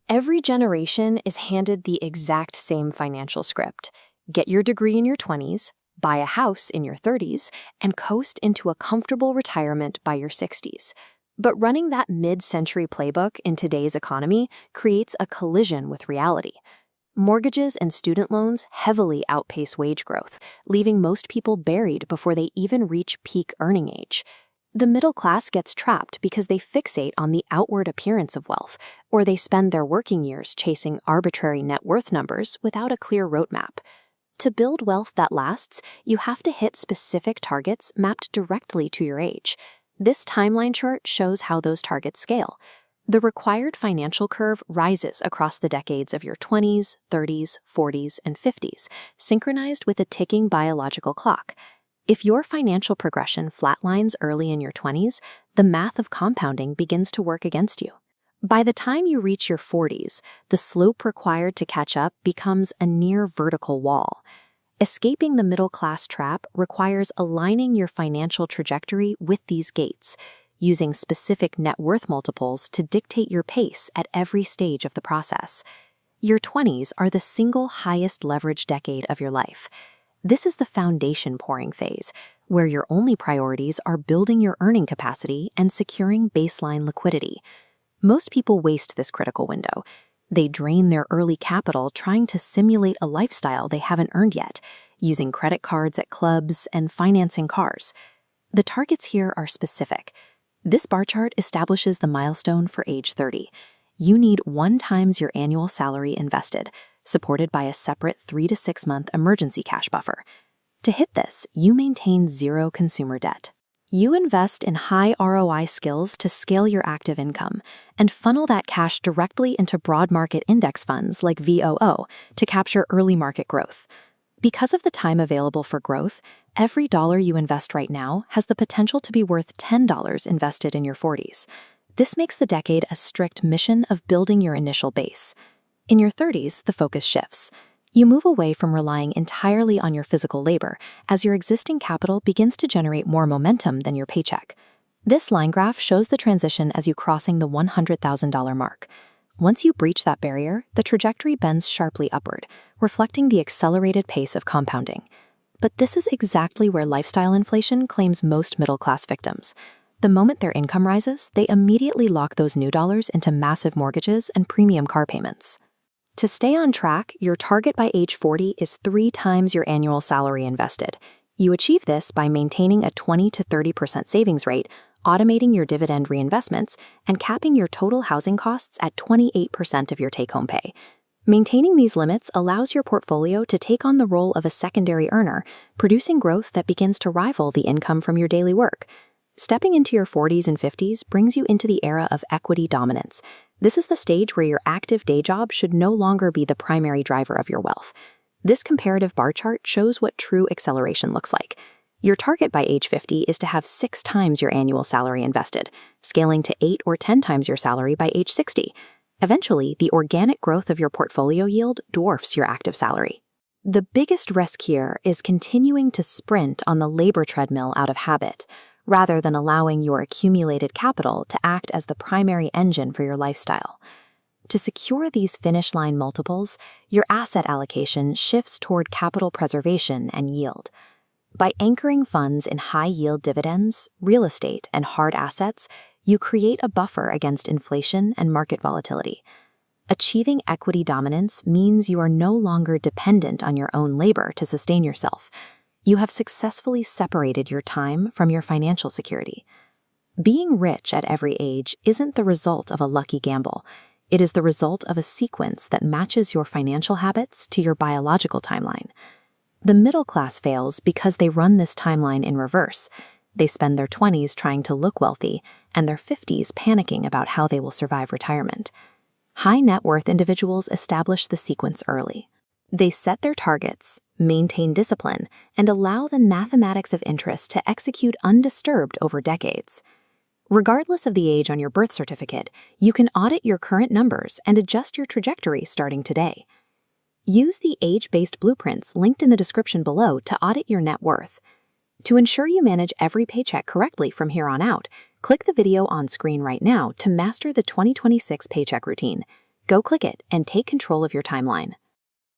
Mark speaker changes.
Speaker 1: Every generation is handed the exact same financial script. Get your degree in your 20s, buy a house in your 30s, and coast into a comfortable retirement by your 60s. But running that mid-century playbook in today's economy creates a collision with reality. Mortgages and student loans heavily outpace wage growth, leaving most people buried before they even reach peak earning age. The middle class gets trapped because they fixate on the outward appearance of wealth, or they spend their working years chasing arbitrary net worth numbers without a clear roadmap. To build wealth that lasts, you have to hit specific targets mapped directly to your age. This timeline chart shows how those targets scale. The required financial curve rises across the decades of your 20s, 30s, 40s, and 50s, synchronized with a ticking biological clock. If your financial progression flatlines early in your 20s, the math of compounding begins to work against you. By the time you reach your 40s, the slope required to catch up becomes a near vertical wall. Escaping the middle-class trap requires aligning your financial trajectory with these gates, using specific net worth multiples to dictate your pace at every stage of the process. Your 20s are the single highest leverage decade of your life. This is the foundation pouring phase, where your only priorities are building your earning capacity and securing baseline liquidity. Most people waste this critical window. They drain their early capital trying to simulate a lifestyle they haven't earned yet, using credit cards at clubs and financing cars. The targets here are specific. This bar chart establishes the milestone for age 30. You need 1 times your annual salary invested, supported by a separate 3 to 6 month emergency cash buffer. To hit this, you maintain zero consumer debt. You invest in high ROI skills to scale your active income and funnel that cash directly into broad market index funds like VOO to capture early market growth. Because of the time available for growth, every dollar you invest right now has the potential to be worth $10 invested in your 40s. This makes the decade a strict mission of building your initial base. In your 30s, the focus shifts. You move away from relying entirely on your physical labor as your existing capital begins to generate more momentum than your paycheck. This line graph shows the transition as you crossing the $100,000 mark. Once you breach that barrier, the trajectory bends sharply upward, reflecting the accelerated pace of compounding. But this is exactly where lifestyle inflation claims most middle-class victims. The moment their income rises, they immediately lock those new dollars into massive mortgages and premium car payments. To stay on track, your target by age 40 is 3 times your annual salary invested. You achieve this by maintaining a 20 to 30% savings rate, automating your dividend reinvestments, and capping your total housing costs at 28% of your take-home pay. Maintaining these limits allows your portfolio to take on the role of a secondary earner, producing growth that begins to rival the income from your daily work. Stepping into your 40s and 50s brings you into the era of equity dominance. This is the stage where your active day job should no longer be the primary driver of your wealth. This comparative bar chart shows what true acceleration looks like. Your target by age 50 is to have 6 times your annual salary invested, scaling to 8 or 10 times your salary by age 60. Eventually, the organic growth of your portfolio yield dwarfs your active salary. The biggest risk here is continuing to sprint on the labor treadmill out of habit, rather than allowing your accumulated capital to act as the primary engine for your lifestyle. To secure these finish line multiples, your asset allocation shifts toward capital preservation and yield. By anchoring funds in high-yield dividends, real estate, and hard assets, you create a buffer against inflation and market volatility. Achieving equity dominance means you are no longer dependent on your own labor to sustain yourself. You have successfully separated your time from your financial security. Being rich at every age isn't the result of a lucky gamble. It is the result of a sequence that matches your financial habits to your biological timeline. The middle class fails because they run this timeline in reverse. They spend their 20s trying to look wealthy and their 50s panicking about how they will survive retirement. High net worth individuals establish the sequence early. They set their targets, maintain discipline, and allow the mathematics of interest to execute undisturbed over decades. Regardless of the age on your birth certificate, you can audit your current numbers and adjust your trajectory starting today. Use the age-based blueprints linked in the description below to audit your net worth. To ensure you manage every paycheck correctly from here on out, click the video on screen right now to master the 2026 paycheck routine. Go click it and take control of your timeline.